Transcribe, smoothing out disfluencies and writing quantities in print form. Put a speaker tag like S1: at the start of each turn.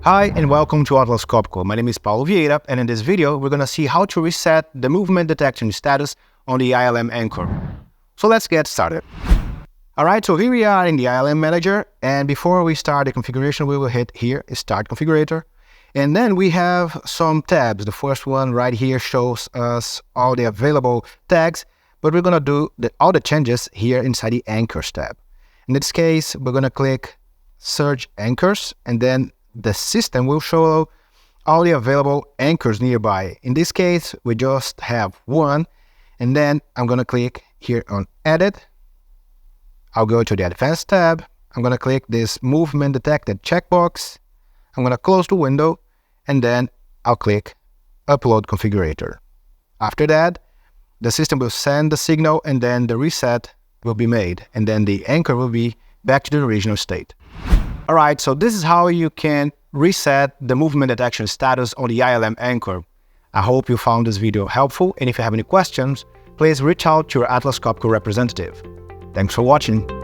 S1: Hi and welcome to Atlas Copco. My name is Paulo Vieira, and in this video we're going to see how to reset the movement detection status on the ILM anchor. So let's get started. Alright, so here we are in the ILM manager, and before we start the configuration we will hit here, Start Configurator. And then we have some tabs. The first one right here shows us all the available tags, but we're going to do all the changes here inside the Anchors tab. In this case, we're going to click Search Anchors, and then the system will show all the available anchors nearby. In this case, we just have one, and then I'm going to click here on Edit. I'll go to the Advanced tab. I'm going to click this Movement Detected checkbox. I'm going to close the window, and then I'll click Upload Configurator. After that, the system will send the signal, and then the reset will be made, and then the anchor will be back to the original state. Alright, so this is how you can reset the movement detection status on the ILM anchor. I hope you found this video helpful, and if you have any questions, please reach out to your Atlas Copco representative. Thanks for watching.